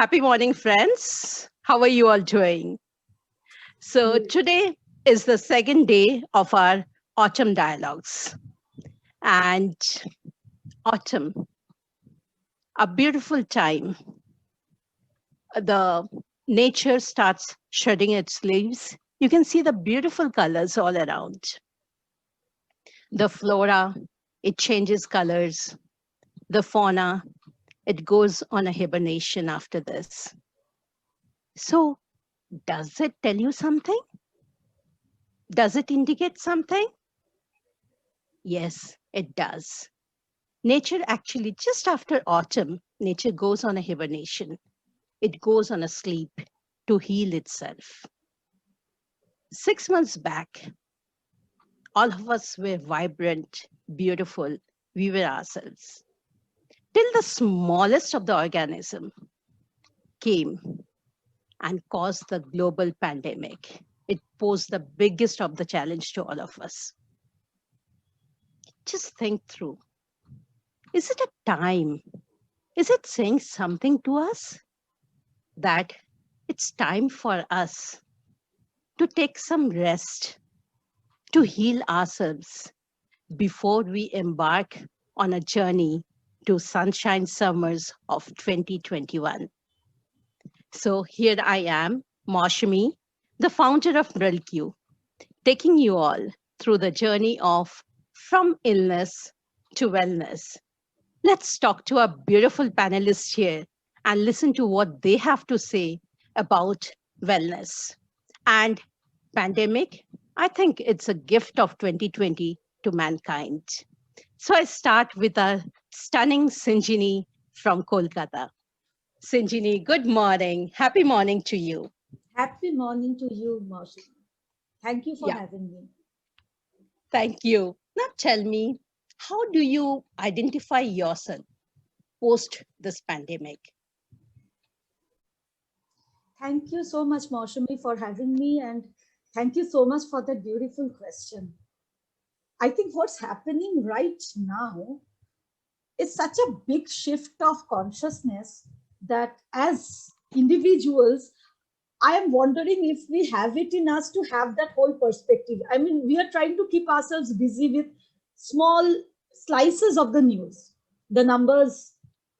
Happy morning, friends. How are you all doing? So, Ye- today is the second day of our autumn dialogues. And autumn, a beautiful time. The nature starts shedding its leaves. You can see the beautiful colors all around. The flora, it changes colors. The fauna, it goes on a hibernation after this. So, does it tell you something? Does it indicate something? Yes, it does. Nature actually, just after autumn, nature goes on a hibernation. It goes on a sleep to heal itself. 6 months back, all of us were vibrant, beautiful, we were ourselves. Till the smallest of the organism came and caused the global pandemic. It posed the biggest of the challenge to all of us. Just think through. Is it a time? Is it saying something to us that it's time for us to take some rest, to heal ourselves before we embark on a journey to sunshine summers of 2021? So here I am, Maushami, the founder of WICCI, taking you all through the journey of from illness to wellness. Let's talk to our beautiful panelists here and listen to what they have to say about wellness. And pandemic, I think it's a gift of 2020 to mankind. So I start with a stunning Sinjini from Kolkata. Sinjini, good morning. Happy morning to you. Happy morning to you, Marshall. Thank you for Yeah, having me. thank you. Now tell me, how do you identify yourself post this pandemic? Thank you so much, Maushami, for having me, and thank you so much for that beautiful question. I think what's happening right now is such a big shift of consciousness that as individuals, I am wondering if we have it in us to have that whole perspective. I mean, we are trying to keep ourselves busy with small slices of the news, the numbers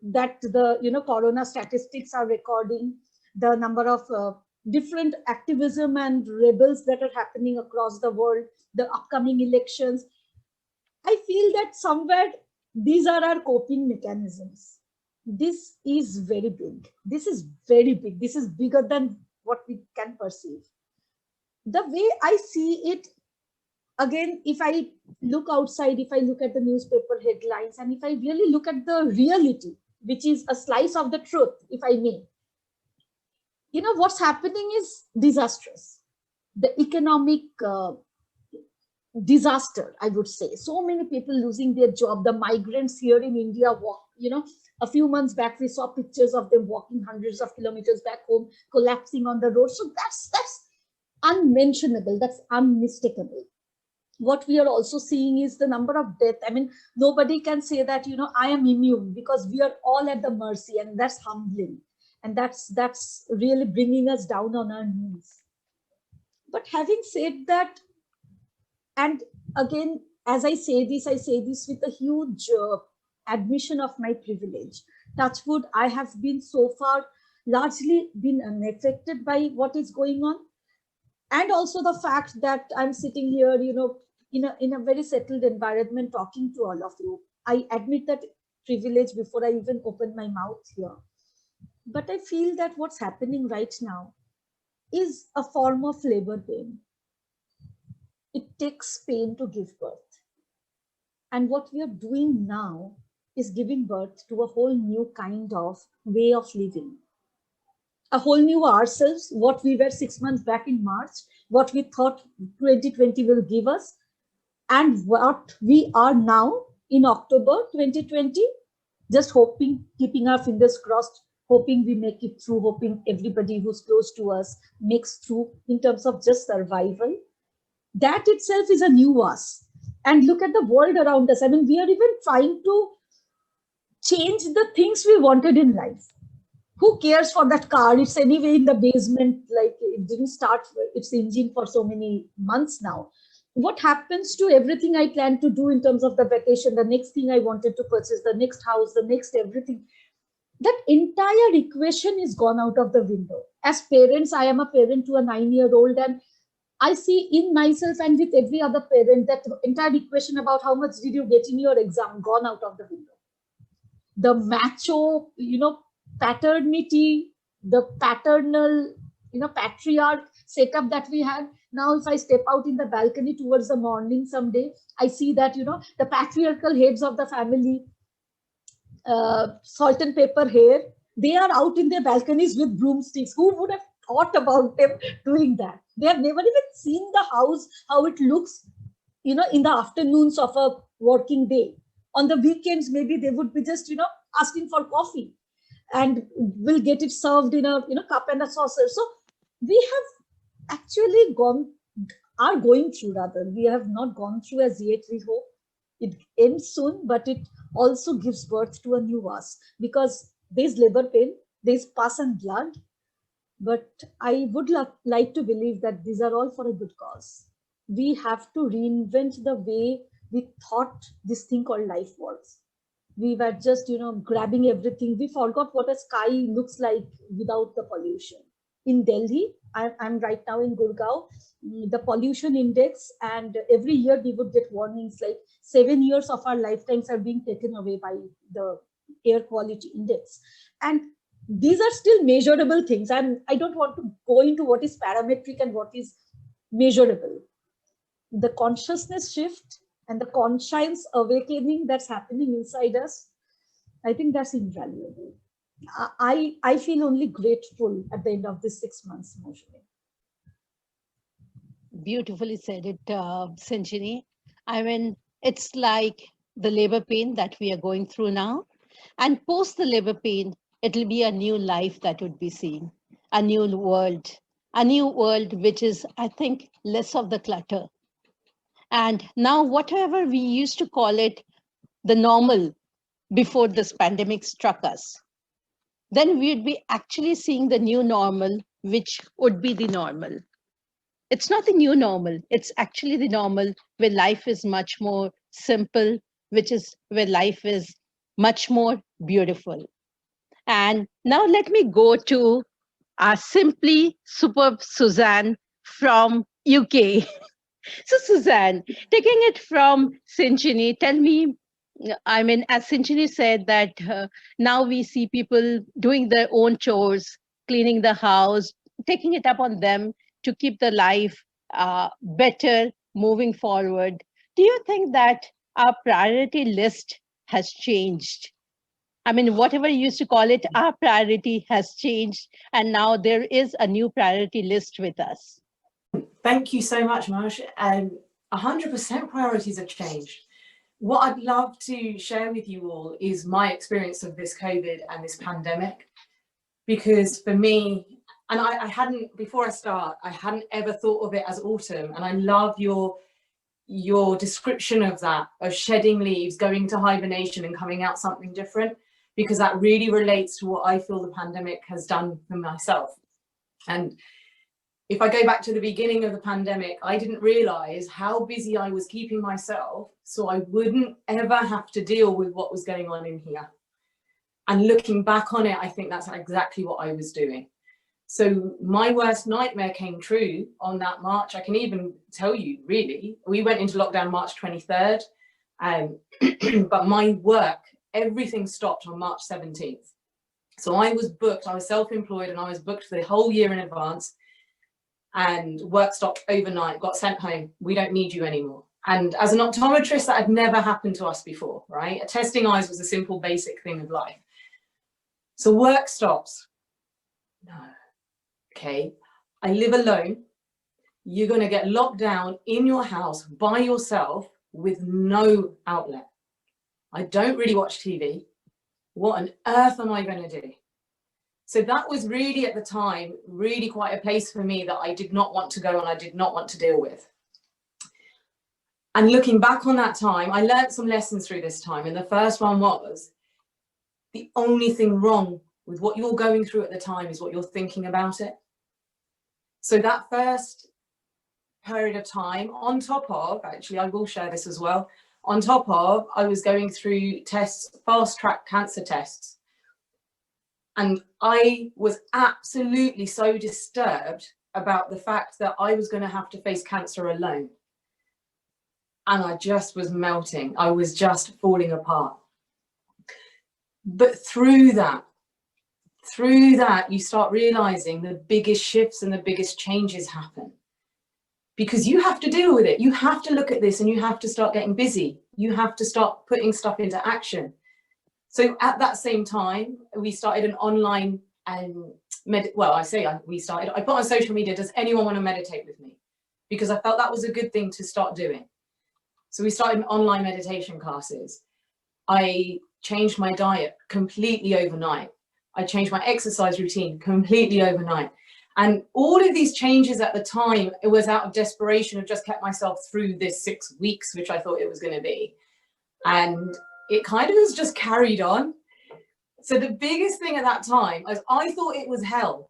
that the corona statistics are recording, the number of different activism and rebels that are happening across the world, the upcoming elections. I feel that somewhere these are our coping mechanisms. This is very big. This is very big. This is bigger than what we can perceive. The way I see it, again, if I look outside, if I look at the newspaper headlines, and if I really look at the reality, which is a slice of the truth, if I may, what's happening is disastrous. The economic disaster, I would say. So many people losing their job. The migrants here in India walk, a few months back we saw pictures of them walking hundreds of kilometers back home, collapsing on the road. So that's unmentionable. That's unmistakable. What we are also seeing is the number of death. I mean, nobody can say that I am immune, because we are all at the mercy, and that's humbling, and that's really bringing us down on our knees. But having said that, and again, as I say this with a huge admission of my privilege. Touchwood, I have been so far largely been unaffected by what is going on, and also the fact that I'm sitting here, in a very settled environment, talking to all of you. I admit that privilege before I even open my mouth here. But I feel that what's happening right now is a form of labor pain. It takes pain to give birth. And what we are doing now is giving birth to a whole new kind of way of living, a whole new ourselves, what we were 6 months back in March, what we thought 2020 will give us, and what we are now in October 2020, just hoping, keeping our fingers crossed, hoping we make it through, hoping everybody who's close to us makes through in terms of just survival. That itself is a new us. And look at the world around us. I mean, we are even trying to change the things we wanted in life. Who cares for that car? It's anyway in the basement, like it didn't start its engine for so many months now. What happens to everything I planned to do in terms of the vacation, the next thing I wanted to purchase, the next house, the next everything? That entire equation is gone out of the window. As parents, I am a parent to a 9-year-old, and I see in myself and with every other parent that entire equation about how much did you get in your exam gone out of the window. The macho, paternity, the paternal, patriarch setup that we had. Now, if I step out in the balcony towards the morning someday, I see that, the patriarchal heads of the family, salt and pepper hair, they are out in their balconies with broomsticks. Who would have thought about them doing that? They have never even seen the house, how it looks, in the afternoons of a working day. On the weekends, maybe they would be just, asking for coffee and will get it served in a, cup and a saucer. So we have actually are going through, rather. We have not gone through as yet, we hope. It ends soon, but it also gives birth to a new us, because there's labor pain, there's pus and blood. But I would like to believe that these are all for a good cause. We have to reinvent the way we thought this thing called life was. We were just, grabbing everything. We forgot what a sky looks like without the pollution. In Delhi, I'm right now in Gurgaon, the pollution index, and every year we would get warnings like 7 years of our lifetimes are being taken away by the air quality index. And these are still measurable things. I don't want to go into what is parametric and what is measurable. The consciousness shift and the conscience awakening that's happening inside us, I think that's invaluable. I feel only grateful at the end of this 6 months, Moshe. Beautifully said it, Sanchini. I mean, it's like the labor pain that we are going through now. And post the labor pain, it'll be a new life that would be seen, a new world which is, I think, less of the clutter. And now, whatever we used to call it the normal before this pandemic struck us, then we'd be actually seeing the new normal, which would be the normal. It's not the new normal, it's actually the normal where life is much more simple, which is where life is much more beautiful. And now let me go to our simply superb Suzanne from UK. So Suzanne, taking it from Sinchini, tell me, I mean, as Sinchini said that now we see people doing their own chores, cleaning the house, taking it up on them to keep the life better moving forward. Do you think that our priority list has changed? I mean, whatever you used to call it, our priority has changed, and now there is a new priority list with us. Thank you so much, Marsh. 100% priorities have changed. What I'd love to share with you all is my experience of this COVID and this pandemic, because for me, and I hadn't, before I start, I hadn't ever thought of it as autumn, and I love your description of that, of shedding leaves, going to hibernation and coming out something different, because that really relates to what I feel the pandemic has done for myself. And if I go back to the beginning of the pandemic, I didn't realize how busy I was keeping myself so I wouldn't ever have to deal with what was going on in here. And looking back on it, I think that's exactly what I was doing. So my worst nightmare came true on that March. I can even tell you, really, we went into lockdown March 23rd, but my work, everything stopped on March 17th. So I was booked, I was self-employed, and I was booked for the whole year in advance. And work stopped overnight, got sent home. We don't need you anymore. And as an optometrist, that had never happened to us before, right? Testing eyes was a simple, basic thing of life. So work stops. No. Okay. I live alone. You're going to get locked down in your house by yourself with no outlet. I don't really watch TV. What on earth am I going to do? So that was really, at the time, really quite a place for me that I did not want to go and I did not want to deal with. And looking back on that time, I learned some lessons through this time. And the first one was, the only thing wrong with what you're going through at the time is what you're thinking about it. So that first period of time, on top of, actually, I will share this as well, on top of, I was going through tests, fast track cancer tests. And I was absolutely so disturbed about the fact that I was going to have to face cancer alone. And I just was melting. I was just falling apart. But through that, you start realizing the biggest shifts and the biggest changes happen. Because you have to deal with it. You have to look at this and you have to start getting busy. You have to start putting stuff into action. So at that same time, we started an online, I put on social media, does anyone want to meditate with me? Because I felt that was a good thing to start doing. So we started online meditation classes. I changed my diet completely overnight. I changed my exercise routine completely overnight. And all of these changes at the time, it was out of desperation of just kept myself through this 6 weeks, which I thought it was going to be. And it kind of was just carried on. So the biggest thing at that time was I thought it was hell.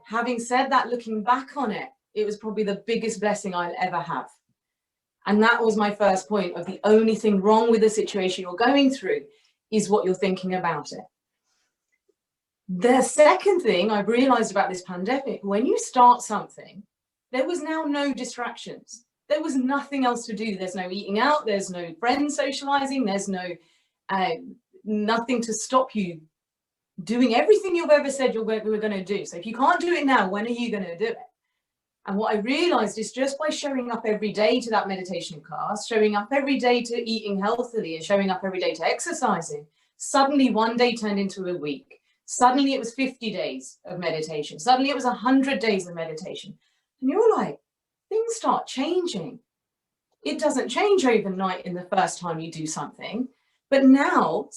Having said that, looking back on it, it was probably the biggest blessing I'll ever have. And that was my first point of the only thing wrong with the situation you're going through is what you're thinking about it. The second thing I've realized about this pandemic, when you start something, there was now no distractions. There was nothing else to do. There's no eating out. There's no friends socializing. There's no nothing to stop you doing everything you've ever said you were going to do. So if you can't do it now, when are you going to do it? And what I realized is just by showing up every day to that meditation class, showing up every day to eating healthily and showing up every day to exercising, suddenly one day turned into a week. Suddenly it was 50 days of meditation. Suddenly it was 100 days of meditation. And you're like, things start changing. It doesn't change overnight in the first time you do something. But now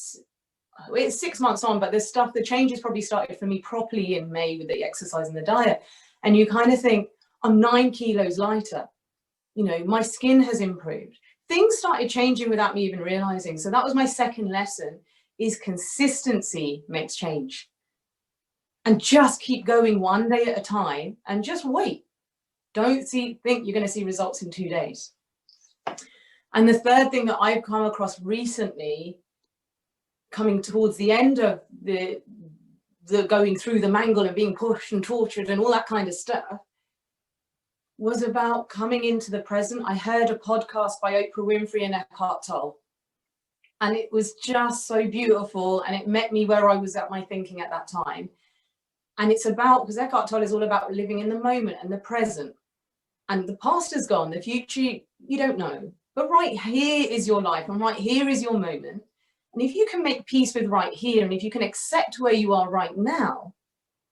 it's 6 months on, but the changes probably started for me properly in May with the exercise and the diet. And you kind of think, I'm 9 kilos lighter. You know, my skin has improved. Things started changing without me even realizing. So that was my second lesson, is consistency makes change. And just keep going one day at a time and just wait. Don't think you're going to see results in 2 days. And the third thing that I've come across recently, coming towards the end of the going through the mangle and being pushed and tortured and all that kind of stuff, was about coming into the present. I heard a podcast by Oprah Winfrey and Eckhart Tolle. And it was just so beautiful. And it met me where I was at my thinking at that time. And it's about, because Eckhart Tolle is all about living in the moment and the present. And the past is gone, the future, you don't know. But right here is your life and right here is your moment. And if you can make peace with right here, and if you can accept where you are right now,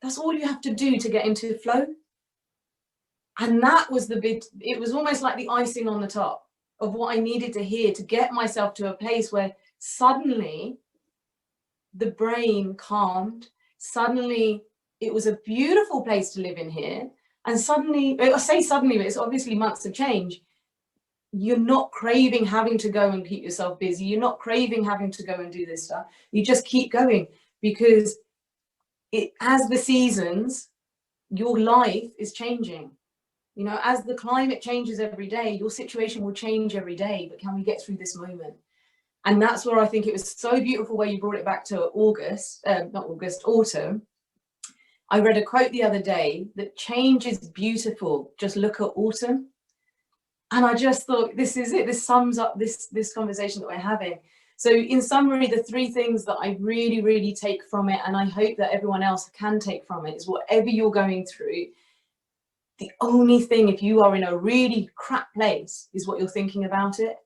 that's all you have to do to get into the flow. And that was it was almost like the icing on the top of what I needed to hear to get myself to a place where suddenly the brain calmed. Suddenly it was a beautiful place to live in here. And suddenly, I say suddenly, but it's obviously months of change. You're not craving having to go and keep yourself busy. You're not craving having to go and do this stuff. You just keep going, because as the seasons, your life is changing. You know, as the climate changes every day, your situation will change every day. But can we get through this moment? And that's where I think it was so beautiful where you brought it back to autumn. I read a quote the other day that change is beautiful. Just look at autumn. And I just thought, this is it. This sums up this conversation that we're having. So in summary, the 3 things that I really, really take from it, and I hope that everyone else can take from it, is whatever you're going through, the only thing, if you are in a really crap place, is what you're thinking about it.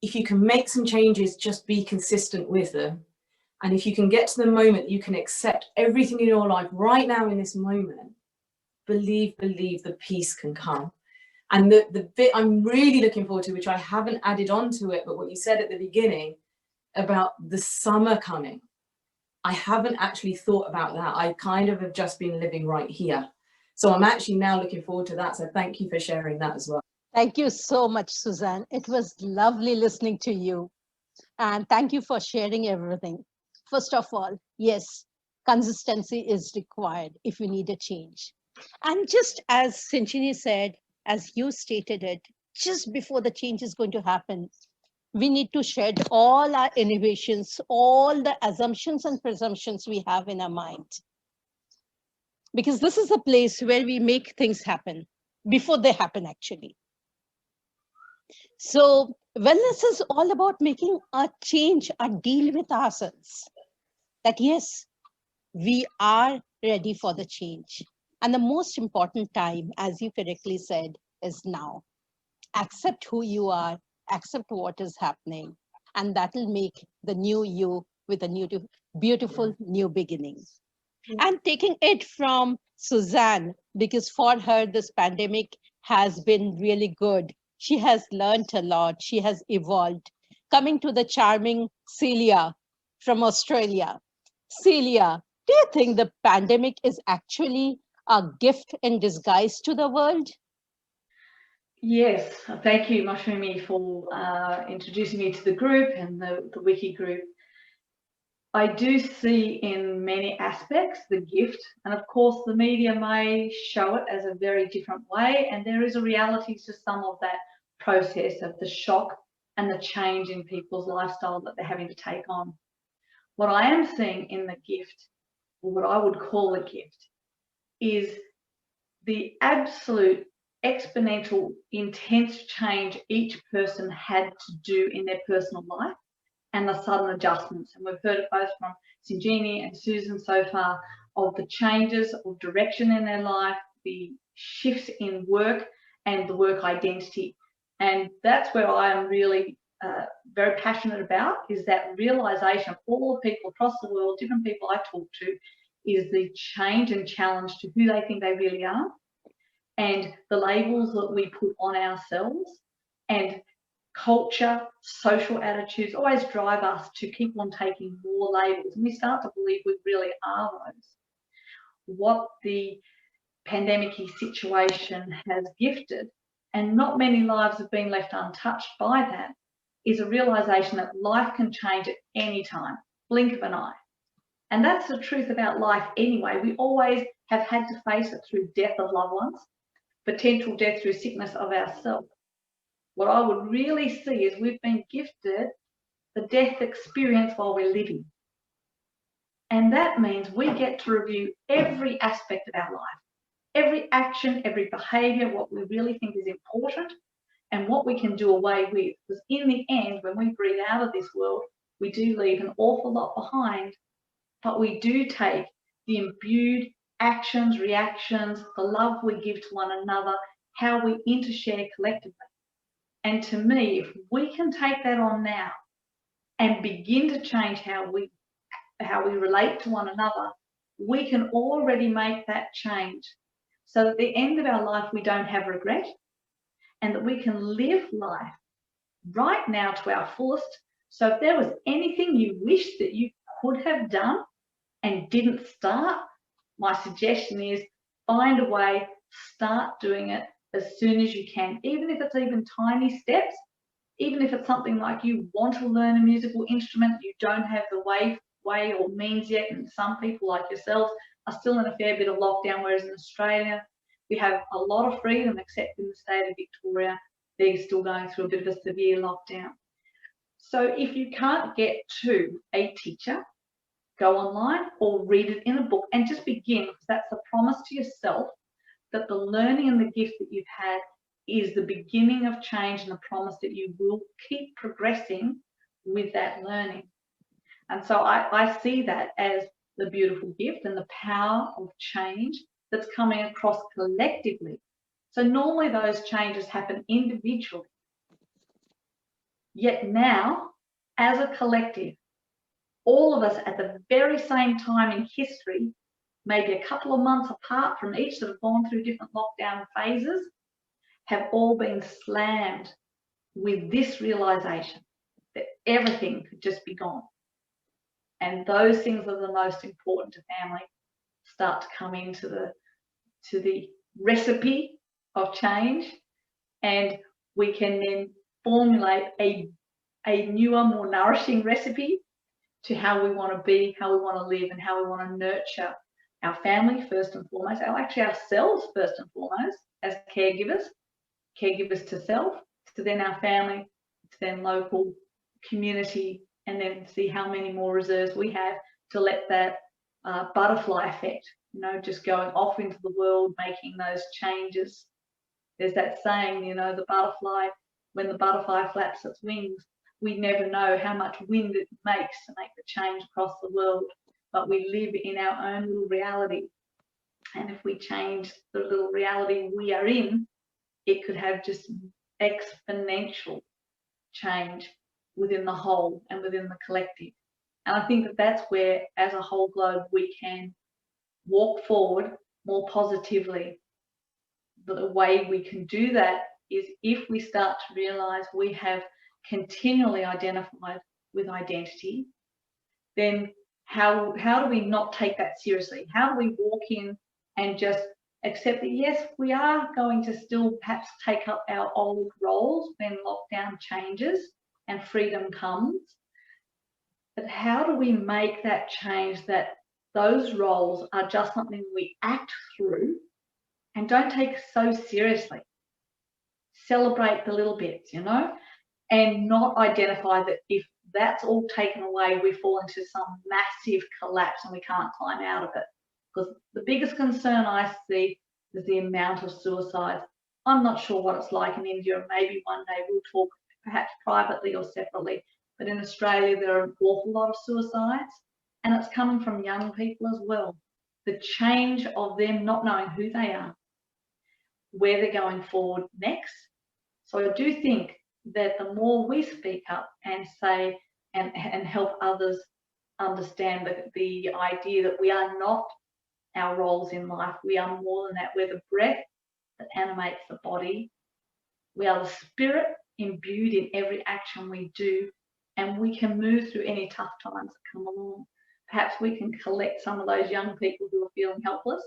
If you can make some changes, just be consistent with them. And if you can get to the moment that you can accept everything in your life right now in this moment, believe the peace can come. And the bit I'm really looking forward to, which I haven't added on to it, but what you said at the beginning about the summer coming, I haven't actually thought about that. I kind of have just been living right here. So I'm actually now looking forward to that. So thank you for sharing that as well. Thank you so much, Suzanne. It was lovely listening to you. And thank you for sharing everything. First of all, yes, consistency is required if we need a change. And just as Sinchini said, as you stated it, just before the change is going to happen, we need to shed all our innovations, all the assumptions and presumptions we have in our mind. Because this is a place where we make things happen before they happen, actually. So wellness is all about making a change, a deal with ourselves. That yes, we are ready for the change. And the most important time, as you correctly said, is now. Accept who you are, accept what is happening, and that will make the new you with a new, beautiful new beginning. And taking it from Suzanne, because for her, this pandemic has been really good. She has learned a lot, she has evolved. Coming to the charming Celia from Australia. Celia, do you think the pandemic is actually a gift in disguise to the world? Yes, thank you, Mashumi, for introducing me to the group and the WICCI group. I do see in many aspects the gift, and of course the media may show it as a very different way, and there is a reality to some of that process of the shock and the change in people's lifestyle that they're having to take on. What I am seeing in the gift, or what I would call a gift, is the absolute exponential, intense change each person had to do in their personal life and the sudden adjustments. And we've heard it both from Sinjini and Susan so far of the changes of direction in their life, the shifts in work and the work identity. And that's where I am really very passionate about, is that realization of all the people across the world, different people I talk to, is the change and challenge to who they think they really are, and the labels that we put on ourselves, and culture, social attitudes always drive us to keep on taking more labels, and we start to believe we really are those. What the pandemic-y situation has gifted, and not many lives have been left untouched by that, is a realization that life can change at any time, blink of an eye. And that's the truth about life anyway. We always have had to face it through death of loved ones, potential death through sickness of ourselves. What I would really see is we've been gifted the death experience while we're living. And that means we get to review every aspect of our life, every action, every behavior, what we really think is important and what we can do away with. Because in the end, when we breathe out of this world, we do leave an awful lot behind, but we do take the imbued actions, reactions, the love we give to one another, how we intershare collectively. And to me, if we can take that on now and begin to change how we relate to one another, we can already make that change so that at the end of our life we don't have regret, and that we can live life right now to our fullest. So if there was anything you wish that you could have done and didn't start, my suggestion is find a way, start doing it as soon as you can, even if it's even tiny steps, even if it's something like you want to learn a musical instrument, you don't have the way or means yet, and some people like yourselves are still in a fair bit of lockdown, whereas in Australia we have a lot of freedom, except in the state of Victoria they're still going through a bit of a severe lockdown. So if you can't get to a teacher, go online or read it in a book and just begin, because that's a promise to yourself that the learning and the gift that you've had is the beginning of change, and a promise that you will keep progressing with that learning. And so I see that as the beautiful gift and the power of change that's coming across collectively. So normally those changes happen individually. Yet now, as a collective, all of us at the very same time in history, maybe a couple of months apart from each that have gone through different lockdown phases, have all been slammed with this realization that everything could just be gone. And those things are the most important to family start to come into the recipe of change, and we can then formulate a newer, more nourishing recipe to how we want to be, how we want to live, and how we want to nurture our family first and foremost, actually ourselves first and foremost as caregivers to self, to then our family, to then local community, and then see how many more reserves we have to let that butterfly effect, you know, just going off into the world, making those changes. There's that saying, you know, the butterfly, when the butterfly flaps its wings, we never know how much wind it makes to make the change across the world, but we live in our own little reality. And if we change the little reality we are in, it could have just exponential change within the whole and within the collective. And I think that that's where, as a whole globe, we can walk forward more positively. The way we can do that is if we start to realize we have continually identified with identity, then how do we not take that seriously? How do we walk in and just accept that, yes, we are going to still perhaps take up our old roles when lockdown changes and freedom comes, but how do we make that change that those roles are just something we act through and don't take so seriously? Celebrate the little bits, you know, and not identify that if that's all taken away, we fall into some massive collapse and we can't climb out of it. Because the biggest concern I see is the amount of suicides. I'm not sure what it's like in India, and maybe one day we'll talk perhaps privately or separately, but in Australia there are an awful lot of suicides, and it's coming from young people as well. The change of them not knowing who they are, where they're going forward next. So I do think that the more we speak up and say and help others understand the idea that we are not our roles in life, we are more than that. We're the breath that animates the body. We are the spirit imbued in every action we do, and we can move through any tough times that come along. Perhaps we can collect some of those young people who are feeling helpless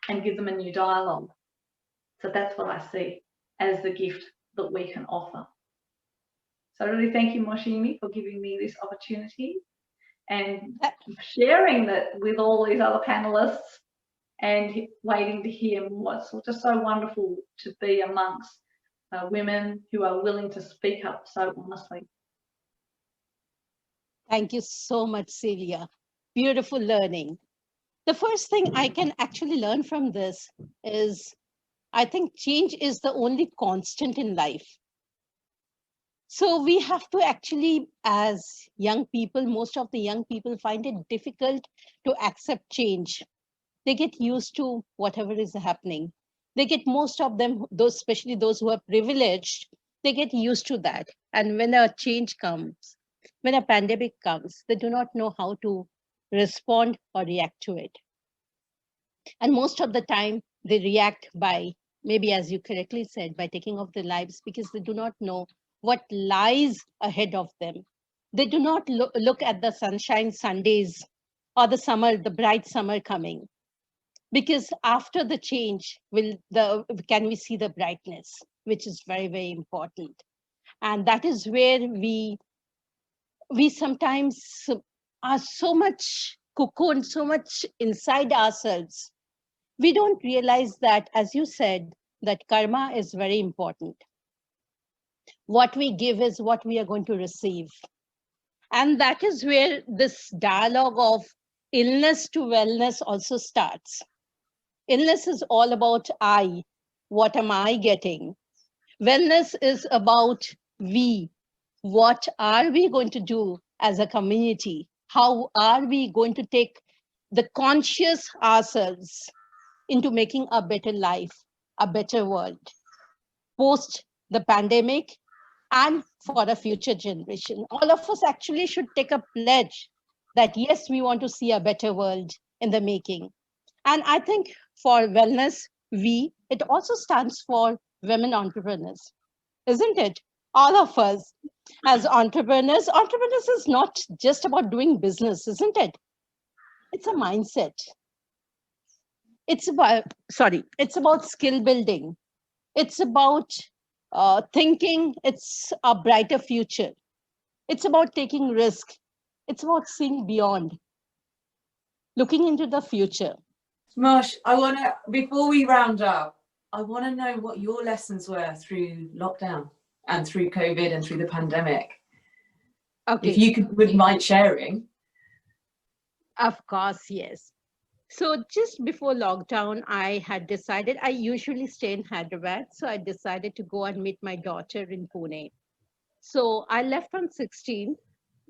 and give them a new dialogue. So that's what I see as the gift that we can offer. So I really thank you, Moshimi, for giving me this opportunity and sharing that with all these other panelists and waiting to hear more. It's just so wonderful to be amongst women who are willing to speak up so honestly. Thank you so much, Celia. Beautiful learning. The first thing I can actually learn from this is I think change is the only constant in life. So we have to actually, as young people, most of the young people find it difficult to accept change. They get used to whatever is happening. They get, most of them, those, especially those who are privileged, they get used to that. And when a change comes, when a pandemic comes, they do not know how to respond or react to it. And most of the time they react by, maybe as you correctly said, by taking off their lives because they do not know what lies ahead of them. They do not look at the sunshine Sundays or the summer, the bright summer coming. Because after the change, can we see the brightness, which is very, very important. And that is where we sometimes are so much cocooned, so much inside ourselves. We don't realize that, as you said, that karma is very important. What we give is what we are going to receive. And that is where this dialogue of illness to wellness also starts. Illness is all about I. What am I getting? Wellness is about we. What are we going to do as a community? How are we going to take the conscious ourselves into making a better life, a better world, post the pandemic and for a future generation? All of us actually should take a pledge that yes, we want to see a better world in the making. And I think for wellness, it also stands for women entrepreneurs, isn't it? All of us as entrepreneurs is not just about doing business, isn't it? It's a mindset. It's about skill building. It's about thinking it's a brighter future. It's about taking risk. It's about seeing beyond, looking into the future. Marsh, I want to, before we round up, I want to know what your lessons were through lockdown and through COVID and through the pandemic. Okay. If you wouldn't mind sharing. Of course, yes. So just before lockdown, I had decided, I usually stay in Hyderabad. So I decided to go and meet my daughter in Pune. So I left on 16th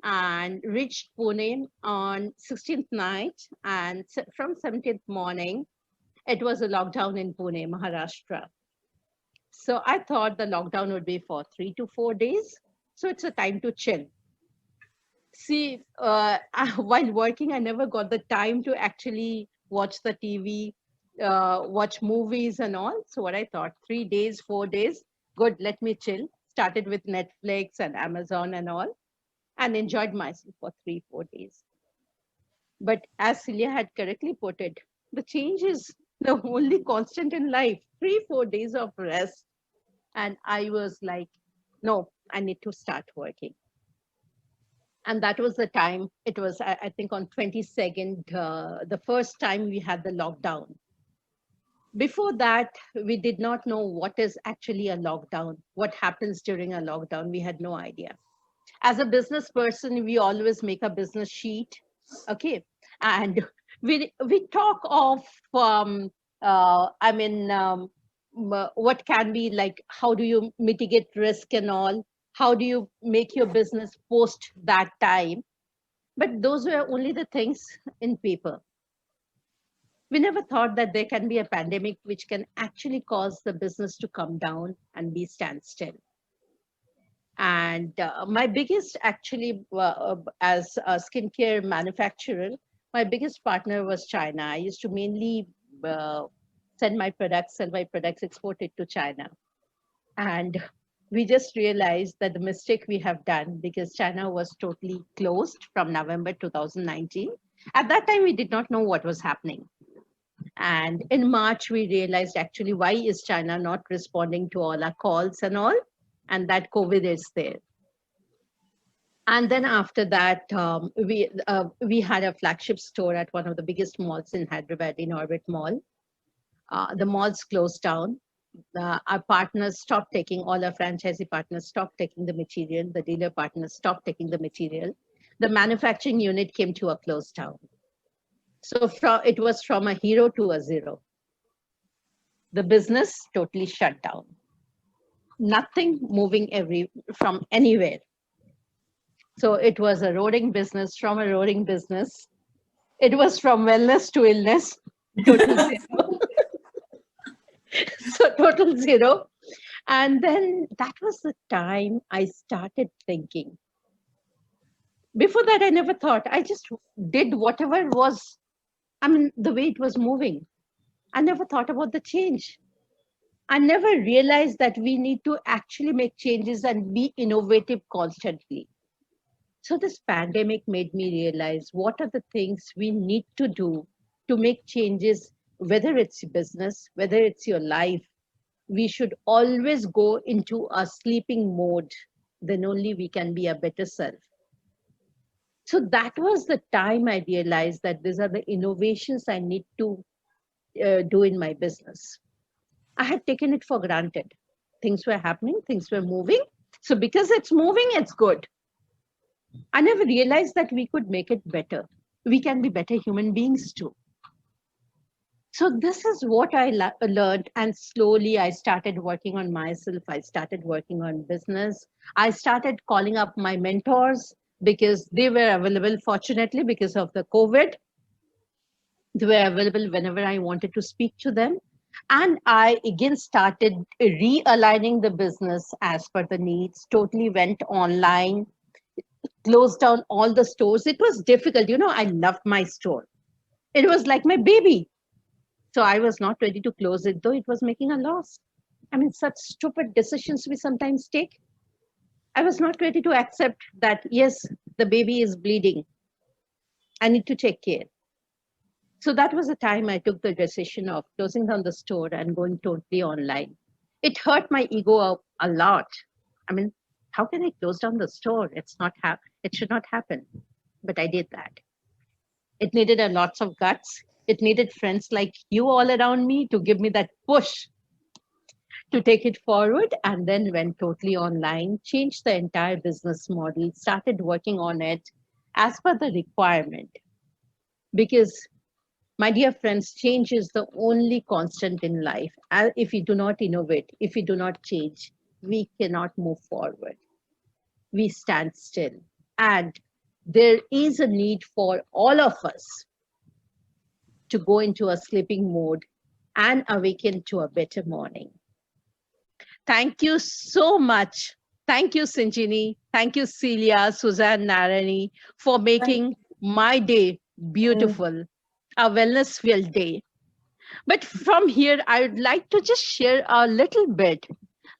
and reached Pune on 16th night. And from 17th morning, it was a lockdown in Pune, Maharashtra. So I thought the lockdown would be for 3 to 4 days. So it's a time to chill. See, while working, I never got the time to actually watch the TV, watch movies and all. So what I thought, 3 days, 4 days, good, let me chill. Started with Netflix and Amazon and all, and enjoyed myself for 3, 4 days. But as Celia had correctly put it, the change is the only constant in life. 3, 4 days of rest. And I was like, no, I need to start working. And that was the time, it was, I think on 22nd, the first time we had the lockdown. Before that, we did not know what is actually a lockdown, what happens during a lockdown. We had no idea. As a business person, we always make a business sheet, okay? And we talk of, what can be like, how do you mitigate risk and all? How do you make your business post that time? But those were only the things in paper. We never thought that there can be a pandemic which can actually cause the business to come down and be standstill. And my biggest, actually, as a skincare manufacturer, my biggest partner was China. I used to mainly sell my products, export it to China. And we just realized that the mistake we have done, because China was totally closed from November 2019. At that time, we did not know what was happening. And in March, we realized actually, why is China not responding to all our calls and all? And that COVID is there. And then after that, we had a flagship store at one of the biggest malls in Hyderabad, in Orbit Mall. The malls closed down. Our partners stopped taking, all our franchisee partners stopped taking the material. The dealer partners stopped taking the material. The manufacturing unit came to a close down. So it was from a hero to a zero. The business totally shut down. Nothing moving from anywhere. So it was a roaring business from a roaring business. It was from wellness to illness, total zero. So total zero. And then that was the time I started thinking. Before that, I never thought. I just did whatever was, the way it was moving. I never thought about the change. I never realized that we need to actually make changes and be innovative constantly. So this pandemic made me realize what are the things we need to do to make changes, whether it's business, whether it's your life. We should always go into a sleeping mode. Then only we can be a better self. So that was the time I realized that these are the innovations I need to do in my business. I had taken it for granted. Things were happening, things were moving. So because it's moving, it's good. I never realized that we could make it better. We can be better human beings too. So this is what I learned, and slowly I started working on myself. I started working on business. I started calling up my mentors because they were available, fortunately, because of the COVID. They were available whenever I wanted to speak to them. And I again started realigning the business as per the needs, totally went online, closed down all the stores. It was difficult. I loved my store. It was like my baby. So I was not ready to close it, though it was making a loss. Such stupid decisions we sometimes take. I was not ready to accept that, yes, the baby is bleeding. I need to take care. So that was the time I took the decision of closing down the store and going totally online. It hurt my ego a lot. How can I close down the store? It should not happen. but I did that. It needed a lots of guts. It needed friends like you all around me to give me that push to take it forward, and then went totally online, changed the entire business model, started working on it as per the requirement. Because, my dear friends, change is the only constant in life. If we do not innovate, if we do not change, we cannot move forward. We stand still. And there is a need for all of us to go into a sleeping mode and awaken to a better morning. Thank you so much. Thank you, Sinjini. Thank you, Celia, Suzanne, Narani, for making my day beautiful, a wellness filled day. But from here, I would like to just share a little bit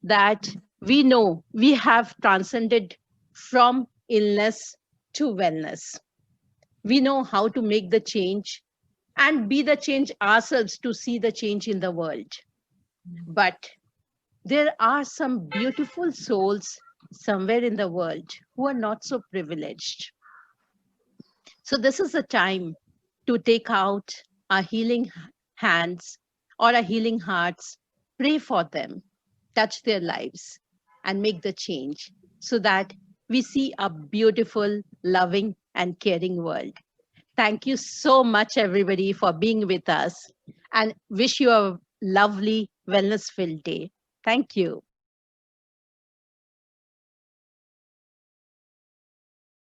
that we know we have transcended from illness to wellness. We know how to make the change and be the change ourselves to see the change in the world. But there are some beautiful souls somewhere in the world who are not so privileged. So this is a time to take out our healing hands or our healing hearts, pray for them, touch their lives, and make the change so that we see a beautiful, loving, and caring world. Thank you so much, everybody, for being with us, and wish you a lovely, wellness-filled day. Thank you.